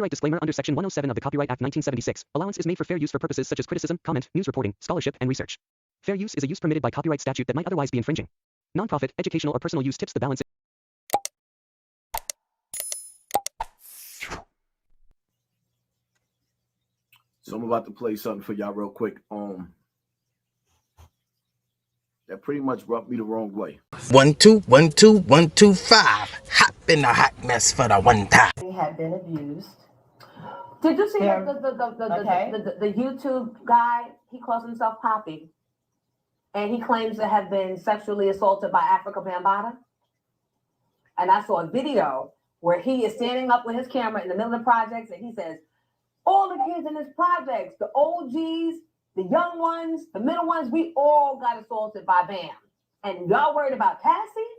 Copyright disclaimer under Section 107 of the Copyright Act 1976. Allowance is made for fair use for purposes such as criticism, comment, news reporting, scholarship, and research. Fair use is a use permitted by copyright statute that might otherwise be infringing. Nonprofit, educational, or personal use tips the balance. So I'm about to play something for y'all real quick. That pretty much rubbed me the wrong way. 1 2 1 2 1 2 5. Hop in a hot mess for the one time. He had been abused. Did you see the YouTube guy? He calls himself Poppy, and he claims to have been sexually assaulted by Africa Bambaataa. And I saw a video where he is standing up with his camera in the middle of the projects, and he says, "All the kids in this projects, the OGs, the young ones, the middle ones, we all got assaulted by Bam. And y'all worried about Cassie?"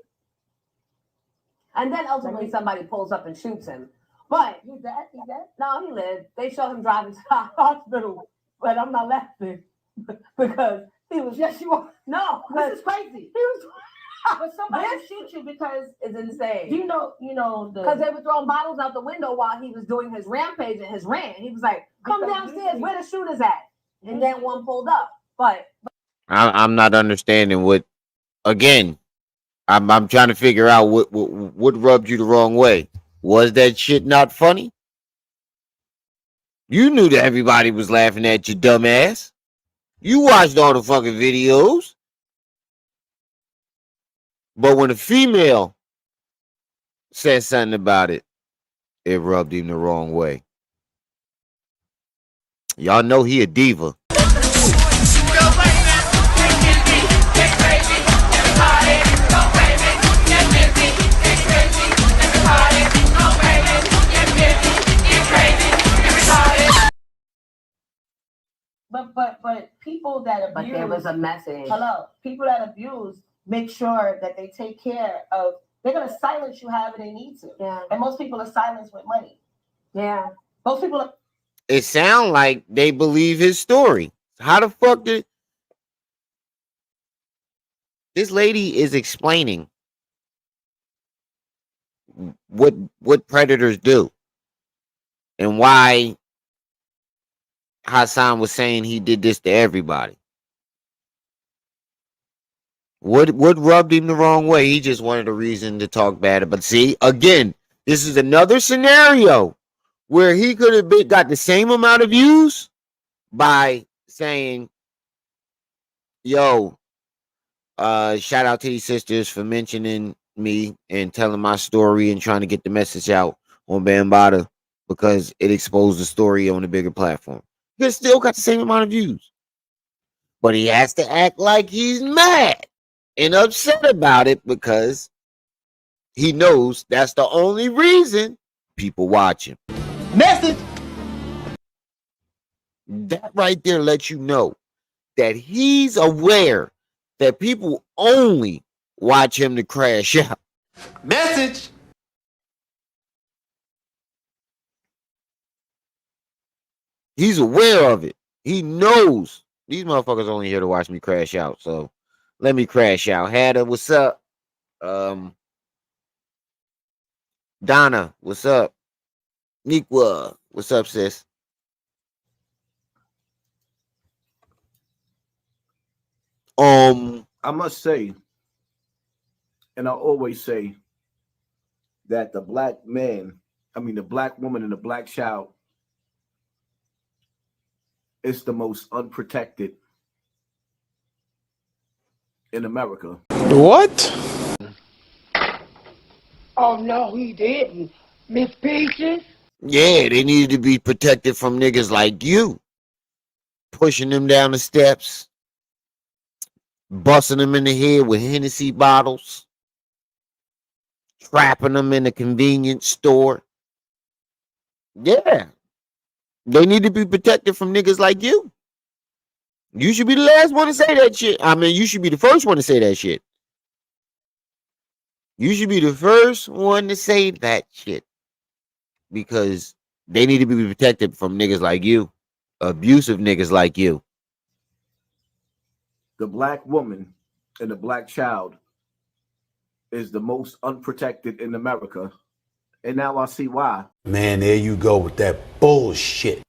And then ultimately somebody pulls up and shoots him. But he's dead? He's dead? No, he lived. They show him driving to the hospital, but I'm not laughing because he was. Yes, you are. No, this is crazy. He was. But somebody shoot you because it's insane. You know, because they were throwing bottles out the window while he was doing his rampage and his rant. He was like, "Come downstairs, where the shooters at?" And then one pulled up. But I'm not understanding what. Again, I'm trying to figure out what rubbed you the wrong way. Was that shit not funny? You knew that everybody was laughing at you, dumbass. You watched all the fucking videos. But when a female said something about it, it rubbed him the wrong way. Y'all know he a diva. But people that abuse. But there was a message. Hello, people that abuse make sure that they take care of. They're gonna silence you however they need to. Yeah. And most people are silenced with money. Yeah. Most people are. It sounds like they believe his story. How the fuck did this lady is explaining what predators do and why Hassan was saying he did this to everybody. What rubbed him the wrong way? He just wanted a reason to talk bad about. See, again, this is another scenario where he could have got the same amount of views by saying, "Yo, shout out to these sisters for mentioning me and telling my story and trying to get the message out on Bambaataa because it exposed the story on a bigger platform." He still got the same amount of views, but he has to act like he's mad and upset about it because he knows that's the only reason people watch him. Message. That right there lets you know that he's aware that people only watch him to crash out. Message. He's aware of it. He knows these motherfuckers only here to watch me crash out. So let me crash out. Hada, what's up? Donna, what's up? Nikwa, what's up, sis? I must say, and I always say that the black woman and the black child is the most unprotected in America. What? Oh no, he didn't. Miss Peaches? Yeah, they needed to be protected from niggas like you. Pushing them down the steps. Busting them in the head with Hennessy bottles. Trapping them in a convenience store. Yeah. They need to be protected from niggas like you. You should be the last one to say that shit. I mean, you should be the first one to say that shit. You should be the first one to say that shit. Because they need to be protected from niggas like you. Abusive niggas like you. The black woman and the black child is the most unprotected in America. And now I see why. Man, there you go with that bullshit.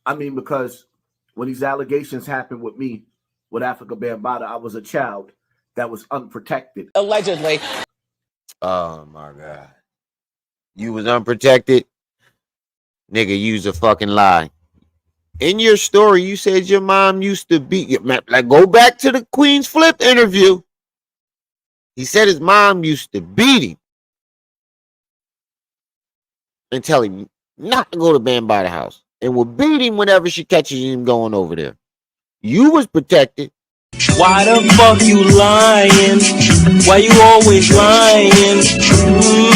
I mean, because when these allegations happened with me, with Africa Bambaataa, I was a child that was unprotected. Allegedly. Oh my God. You was unprotected? Nigga, use a fucking lie. In your story, you said your mom used to beat you. Like, go back to the Queen's Flip interview. He said his mom used to beat him and tell him not to go to Bambaataa house, and will beat him whenever she catches him going over there. You was protected. Why the fuck you lying? Why you always lying?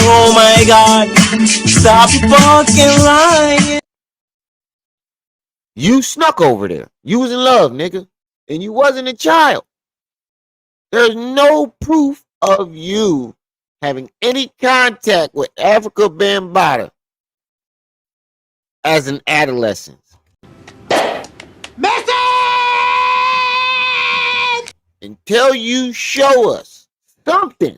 Oh my God. Stop fucking lying. You snuck over there. You was in love, nigga. And you wasn't a child. There's no proof of you having any contact with Africa Bambaataa as an adolescent. Message! Until you show us something.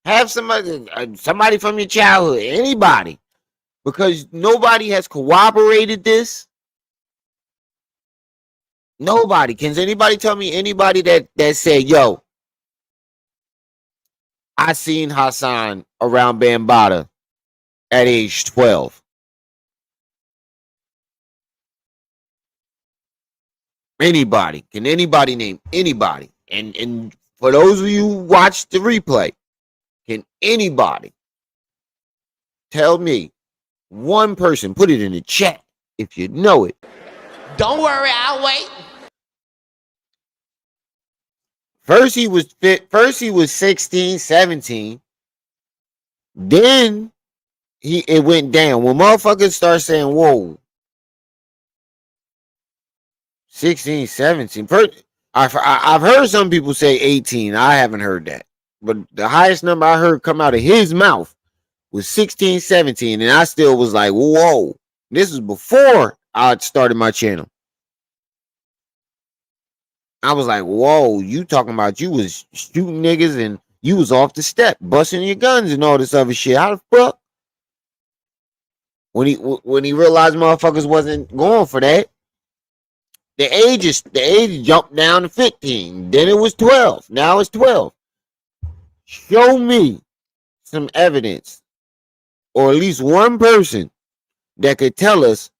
Have somebody from your childhood, anybody. Because nobody has corroborated this. Nobody. Can anybody tell me anybody that said, yo, I seen Hassan around Bambaataa at age 12? Anybody. Can anybody name anybody? And for those of you who watched the replay, can anybody tell me one person? Put it in the chat if you know it. Don't worry, I'll wait. First he was 16, 17. Then it went down. When motherfuckers start saying, whoa, 16, 17. I've heard some people say 18. I haven't heard that. But the highest number I heard come out of his mouth was 16, 17. And I still was like, whoa. This was before I started my channel. I was like, whoa, you talking about you was shooting niggas and you was off the step, busting your guns and all this other shit. How the fuck? When he realized motherfuckers wasn't going for that, the age jumped down to 15. Then it was 12. Now it's 12. Show me some evidence, or at least one person that could tell us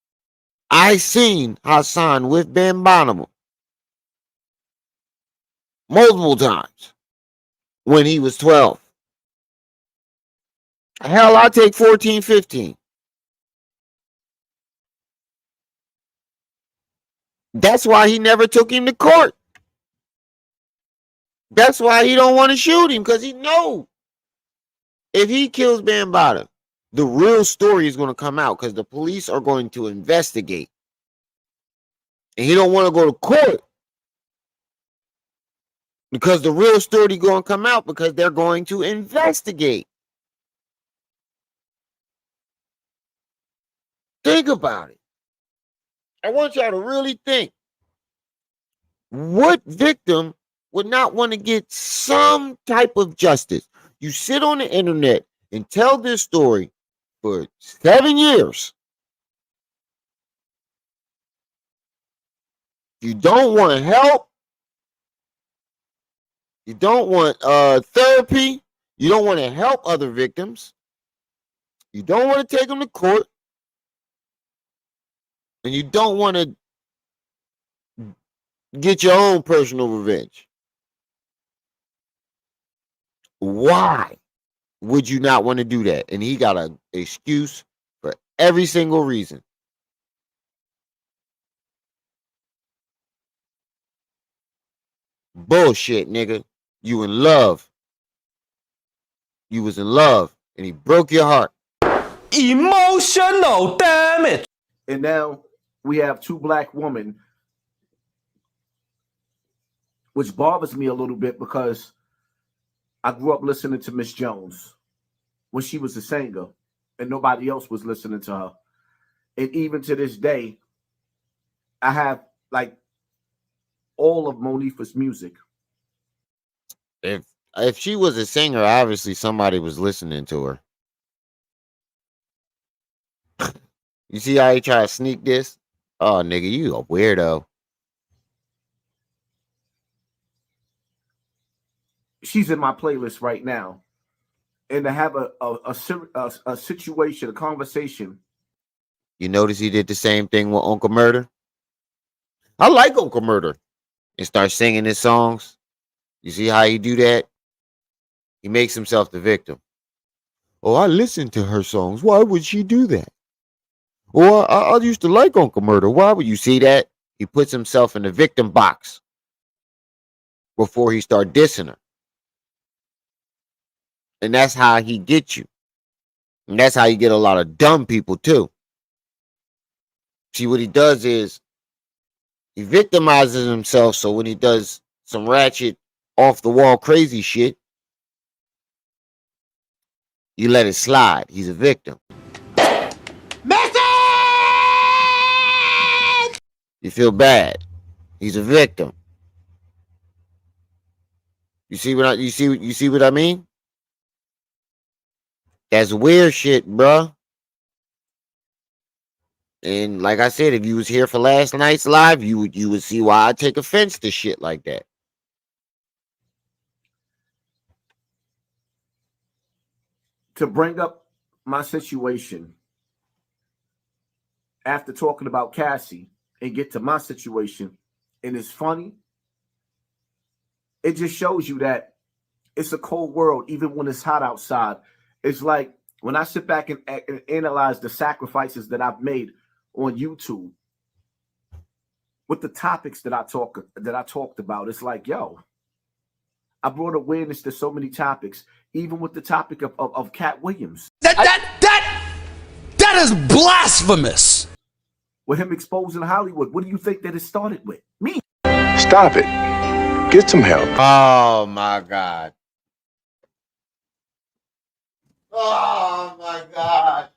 I seen Hassan with Bambaataa multiple times when he was 12. Hell, I'll take 14, 15. That's why he never took him to court. That's why he don't want to shoot him, because he knows if he kills Bambaataa, the real story is going to come out because the police are going to investigate. And he don't want to go to court because the real story is going to come out because they're going to investigate. Think about it. I want y'all to really think. What victim would not want to get some type of justice? You sit on the internet and tell this story for 7 years. You don't want help. You don't want therapy. You don't want to help other victims. You don't want to take them to court. And you don't want to get your own personal revenge. Why would you not want to do that? And he got an excuse for every single reason. Bullshit, nigga. You in love. You was in love and he broke your heart. Emotional damage. And now we have two black women, which bothers me a little bit because I grew up listening to Miss Jones when she was a singer and nobody else was listening to her. And even to this day, I have like all of Monifa's music. If she was a singer, obviously somebody was listening to her. You see how he try to sneak this? Oh, nigga, you a weirdo. She's in my playlist right now, and to have a situation, a conversation. You notice he did the same thing with Uncle Murder? I like Uncle Murder. And start singing his songs. You see how he do that? He makes himself the victim. Oh, I listen to her songs. Why would she do that? Oh, I used to like Uncle Murder. Why would you see that? He puts himself in the victim box before he start dissing her. And that's how he gets you. And that's how you get a lot of dumb people too. See, what he does is he victimizes himself, so when he does some ratchet, off the wall crazy shit, you let it slide. He's a victim. Message! You feel bad. He's a victim. You see what I mean? That's weird shit, bruh. And like I said, if you was here for last night's live, you would see why I take offense to shit like that. To bring up my situation after talking about Cassie and get to my situation, and it's funny. It just shows you that it's a cold world, even when it's hot outside. It's like when I sit back and analyze the sacrifices that I've made on YouTube with the topics that I talked about. It's like, yo, I brought awareness to so many topics, even with the topic of Katt Williams. That is blasphemous. With him exposing Hollywood, what do you think that it started with? Me. Stop it. Get some help. Oh my God. Oh my God.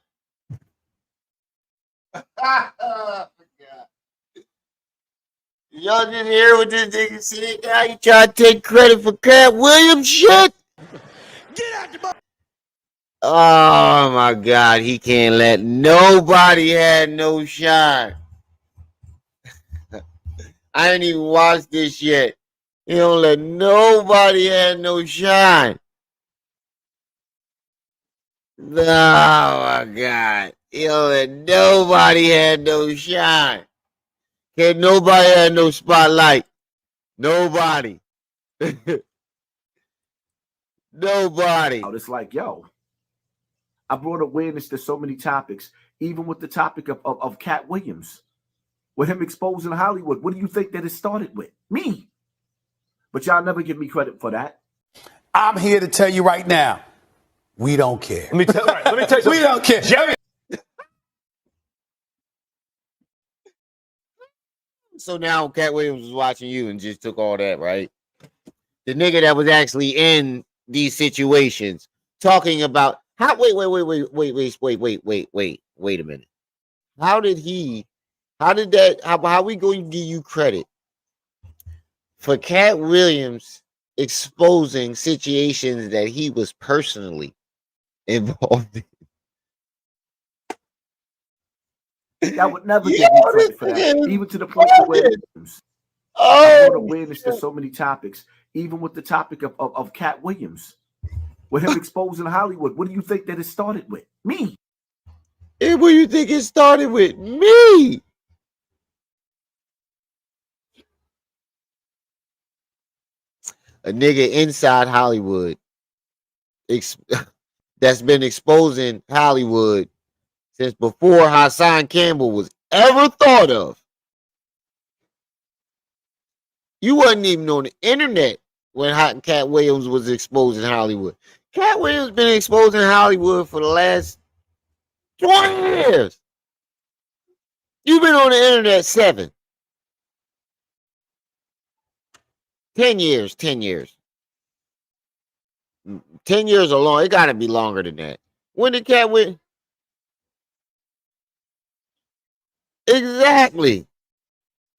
Y'all didn't hear what this nigga said? Now you try to take credit for Katt Williams shit? Get out the box. Oh my God, he can't let nobody have no shine. I ain't even watched this yet. He don't let nobody have no shine. Oh my God. He don't let nobody have no shine. Can't nobody have no spotlight. Nobody. Nobody. It's like, yo, I brought awareness to so many topics, even with the topic of Katt Williams. With him exposing Hollywood, what do you think that it started with? Me. But y'all never give me credit for that. I'm here to tell you right now, we don't care. Let me tell you something. We don't care. Jerry. So now Katt Williams was watching you and just took all that, right? The nigga that was actually in these situations talking about how wait a minute. How we going to give you credit for Katt Williams exposing situations that he was personally involved in? I would never give me credit for that, even to the point where I brought awareness to so many topics, even with the topic of Katt Williams. With him exposing Hollywood, what do you think that it started with? Me. And what do you think it started with? Me. A nigga inside Hollywood that's been exposing Hollywood since before Hassan Campbell was ever thought of. You wasn't even on the internet when Katt Williams was exposing Hollywood. Katt Williams been exposing Hollywood for the last 20 years. You've been on the internet 7. 10 years. 10 years or long. It got to be longer than that. When did Katt Williams? Exactly.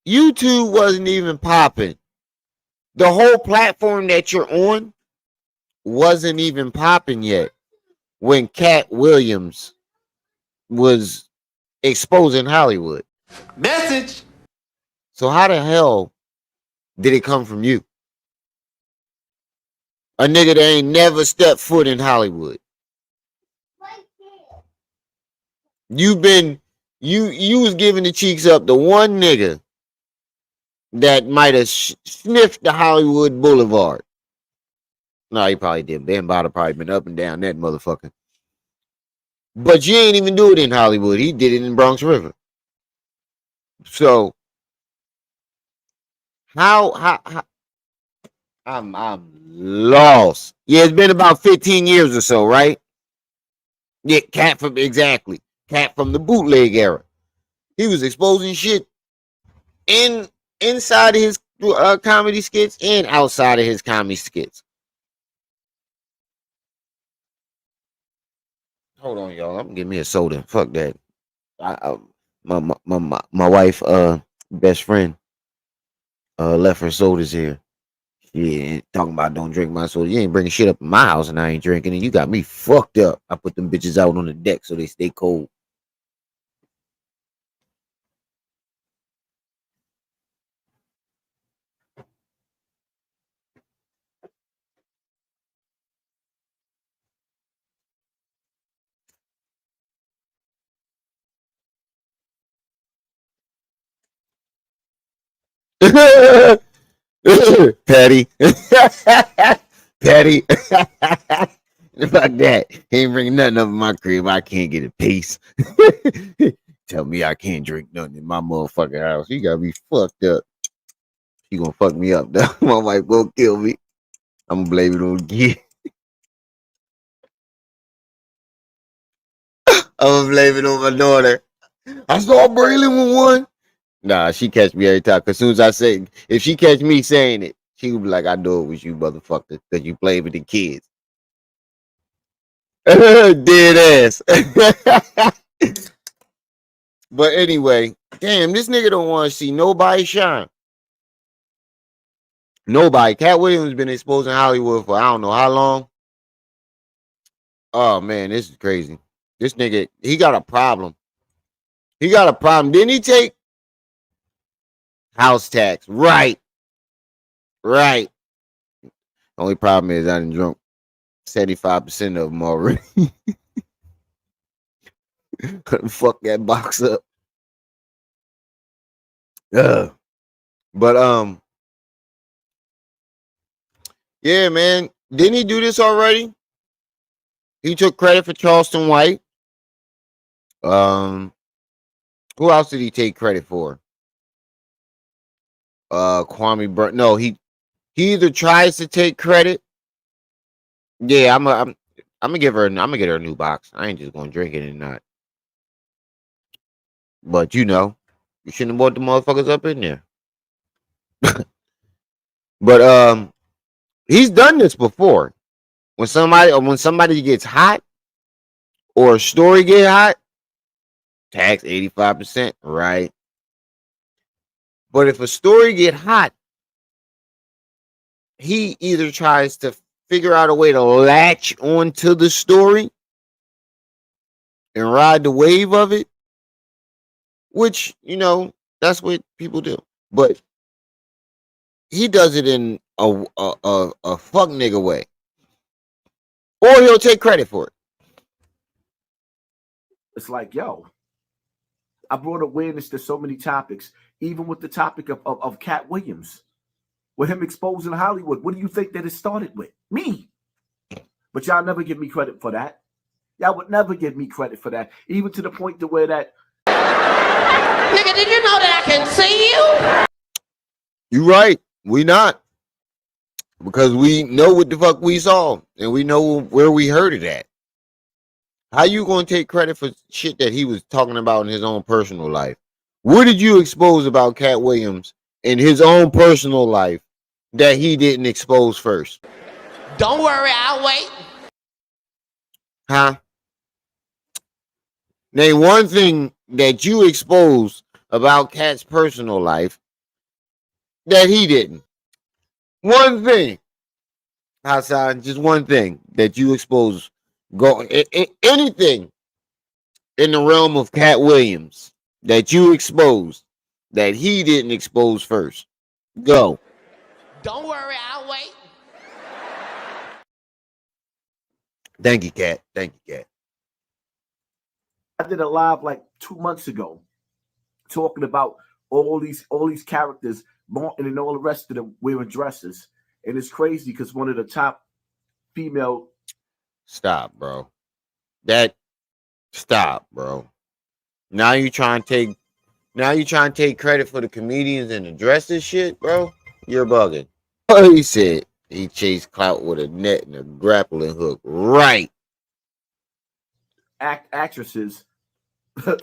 YouTube wasn't even popping. The whole platform that you're on wasn't even popping yet when Katt Williams was exposing Hollywood. Message. So how the hell did it come from you? A nigga that ain't never stepped foot in Hollywood. You was giving the cheeks up to one nigga that might have sniffed the Hollywood Boulevard. No, he probably did. Bambaataa probably been up and down that motherfucker. But you ain't even do it in Hollywood. He did it in Bronx River. So how I'm lost. Yeah, it's been about 15 years or so, right? Yeah, Katt from the bootleg era. He was exposing shit inside of his comedy skits and outside of his comedy skits. Hold on, y'all. I'm gonna give me a soda. Fuck that. My wife, best friend, left her sodas here. Yeah, talking about don't drink my soda. You ain't bringing shit up in my house and I ain't drinking it. You got me fucked up. I put them bitches out on the deck so they stay cold. Patty. Patty. Fuck that. He ain't bringing nothing up in my crib. I can't get a piece. Tell me I can't drink nothing in my motherfucking house. You got me fucked up. She gonna fuck me up though. My wife gonna kill me. I'm gonna blame it on you. I'm gonna blame it on my daughter. I saw Braylon with one. Nah, she catch me every time. Cause as soon as I say, if she catch me saying it, she would be like, I know it was you, motherfucker, because you play with the kids. Dead ass. But anyway, damn, this nigga don't want to see nobody shine. Nobody. Katt Williams been exposing Hollywood for I don't know how long. Oh man, this is crazy. This nigga, he got a problem. He got a problem. Didn't he take house tax? Right. Right. Only problem is I done drunk 75% of them already. Fuck that box up. But yeah, man. Didn't he do this already? He took credit for Charleston White. Who else did he take credit for? Kwame Burton. No, he either tries to take credit. Yeah, I'm gonna get her a new box. I ain't just gonna drink it and not. But you know, you shouldn't have brought the motherfuckers up in there. But he's done this before. When somebody gets hot or a story get hot, tax 85%, right? But if a story get hot, he either tries to figure out a way to latch onto the story and ride the wave of it, which, you know, that's what people do. But he does it in a fuck nigga way. Or he'll take credit for it. It's like, yo, I brought awareness to so many topics, even with the topic of Katt Williams, with him exposing Hollywood. What do you think that it started with? Me. But y'all never give me credit for that. Y'all would never give me credit for that, even to the point to where that. Nigga, did you know that I can see you? You right. We not. Because we know what the fuck we saw. And we know where we heard it at. How you gonna take credit for shit that he was talking about in his own personal life? What did you expose about Katt Williams in his own personal life that he didn't expose first? Don't worry, I'll wait. Huh? Name one thing that you exposed about Katt's personal life that he didn't. One thing. Hassan, just one thing that you expose. Go anything in the realm of Katt Williams that you exposed that he didn't expose first. Go. Don't worry, I'll wait. Thank you, Katt. Thank you, Katt. I did a live like 2 months ago talking about all these characters, Martin and all the rest of them wearing dresses. And it's crazy because one of the top female. Stop, bro. Stop, bro. Now you trying to take credit for the comedians and the dresses shit, bro? You're bugging. Oh, he said he chased clout with a net and a grappling hook. Right. Actresses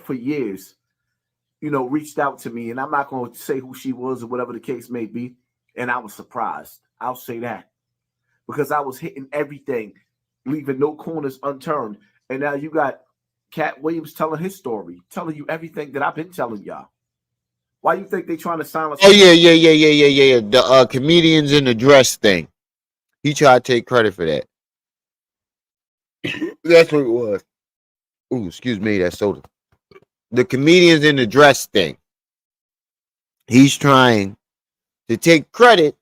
for years, reached out to me, and I'm not going to say who she was or whatever the case may be. And I was surprised. I'll say that, because I was hitting everything, leaving no corners unturned. And now you got Katt Williams telling his story, telling you everything that I've been telling y'all. Why you think they trying to silence? Oh yeah. The comedians in the dress thing. He tried to take credit for that. That's what it was. Ooh, excuse me, that's soda. The comedians in the dress thing. He's trying to take credit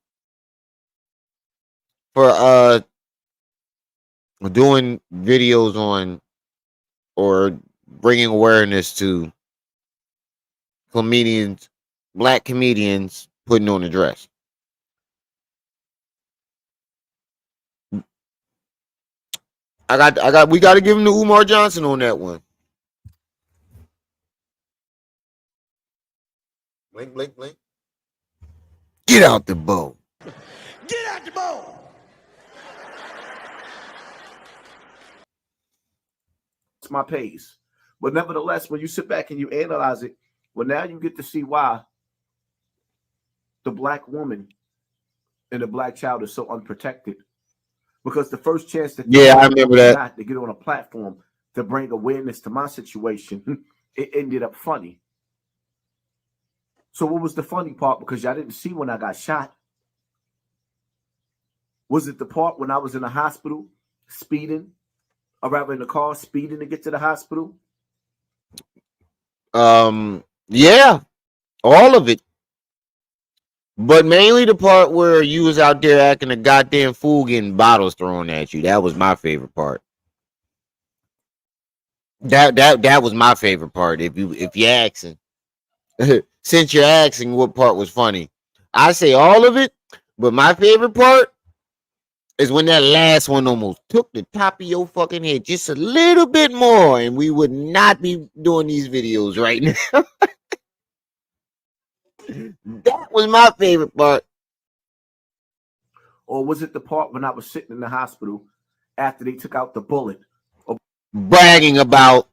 for doing videos on or bringing awareness to comedians, black comedians putting on a dress. We got to give him to Umar Johnson on that one. Blink, blink, blink. Get out the boat. Get out the boat. It's my pace. But nevertheless, when you sit back and you analyze it, well, now you get to see why the black woman and the black child is so unprotected. Because the first chance that I remember that to get on a platform to bring awareness to my situation, it ended up funny. So what was the funny part? Because y'all didn't see when I got shot. Was it the part when I was in the hospital speeding, or rather in the car speeding to get to the hospital? Yeah, all of it. But mainly the part where you was out there acting a goddamn fool, getting bottles thrown at you. That was my favorite part. That was my favorite part. If you're asking, since you're asking what part was funny, I say all of it. But my favorite part is when that last one almost took the top of your fucking head just a little bit more, and we would not be doing these videos right now. That was my favorite part. Or was it the part when I was sitting in the hospital after they took out the bullet? Bragging about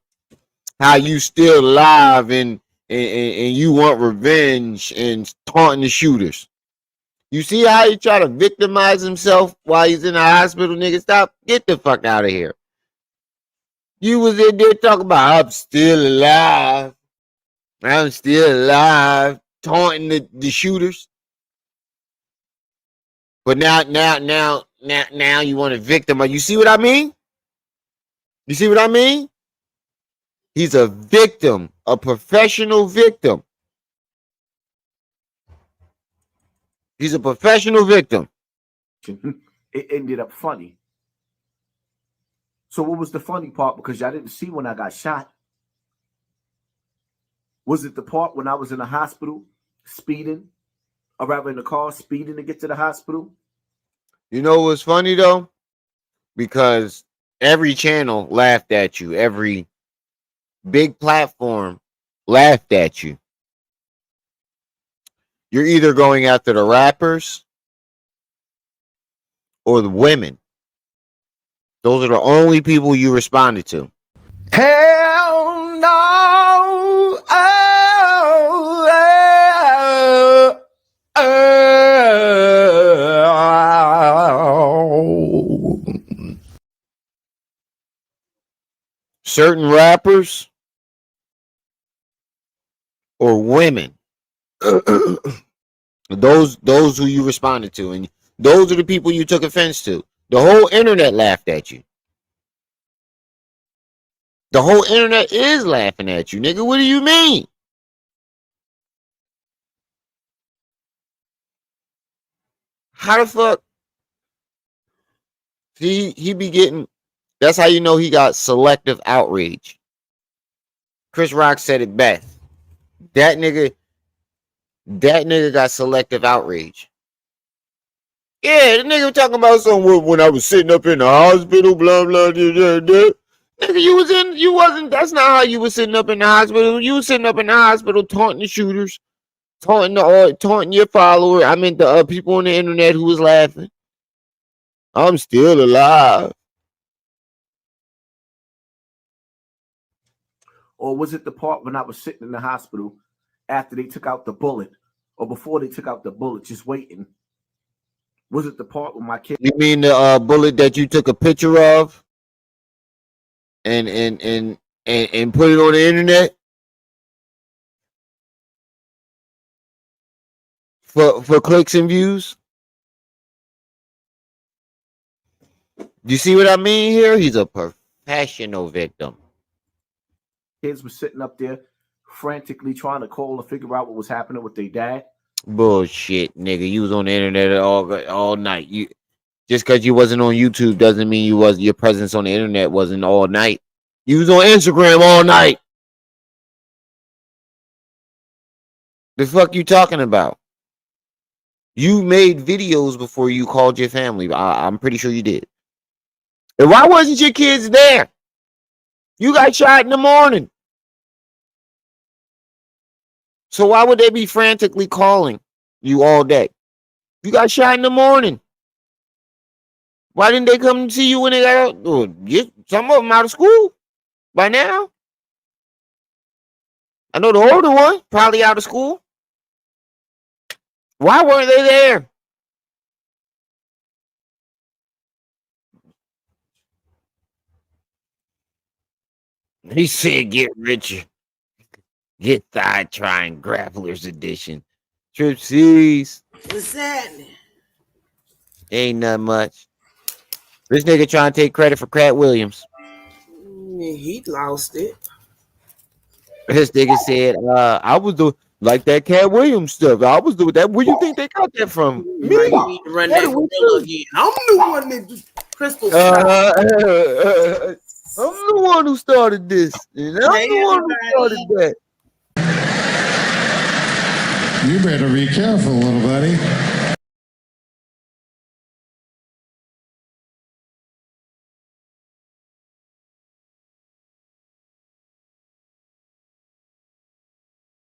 how you still alive and you want revenge and taunting the shooters. You see how he try to victimize himself while he's in the hospital, nigga? Stop. Get the fuck out of here. You was in there talking about I'm still alive. I'm still alive. Taunting the shooters. But now you want to victimize. You see what I mean? You see what I mean? He's a victim, a professional victim. He's a professional victim. It ended up funny. So what was the funny part? Because y'all didn't see when I got shot. Was it the part when I was in the hospital speeding, or rather in the car speeding to get to the hospital? You know what's funny though? Because every channel laughed at you. Every big platform laughed at you. You're either going after the rappers or the women. Those are the only people you responded to. Hell no. Certain rappers or women. those who you responded to, and those are the people you took offense to. The whole internet laughed at you. The whole internet is laughing at you, nigga. What do you mean? How the fuck? See, he be getting. That's how you know he got selective outrage. Chris Rock said it best. That nigga got selective outrage. Yeah, the nigga talking about something when I was sitting up in the hospital, blah blah blah blah. Nigga, you wasn't. That's not how you was sitting up in the hospital. You was sitting up in the hospital taunting the shooters, taunting your follower. I mean the people on the internet who was laughing. I'm still alive. Or was it the part when I was sitting in the hospital after they took out the bullet, or before they took out the bullet, just waiting? Was it the part with my kid? You mean the bullet that you took a picture of and put it on the internet for clicks and views? You see what I mean here? He's a professional victim. Kids were sitting up there frantically trying to call to figure out what was happening with their dad. Bullshit, nigga. You was on the internet all night. You just because you wasn't on YouTube doesn't mean your presence on the internet wasn't all night. You was on Instagram all night. The fuck you talking about? You made videos before you called your family. I'm pretty sure you did. And why wasn't your kids there? You got shot in the morning. So why would they be frantically calling you all day? You got shot in the morning. Why didn't they come see you when they got out? Oh, some of them out of school by now. I know the older one probably out of school. Why weren't they there? He said, "Get richer, get thigh trying grapplers edition." Trip C's. What's happening? Ain't nothing much. This nigga trying to take credit for Katt Williams. He lost it. This nigga said, "I was the like that Katt Williams stuff. I was doing that. Where you think they got that from? Me? You need to run that gorilla again. I'm the one that crystal. I'm the one who started this. And I'm the one who started that." You better be careful, little buddy.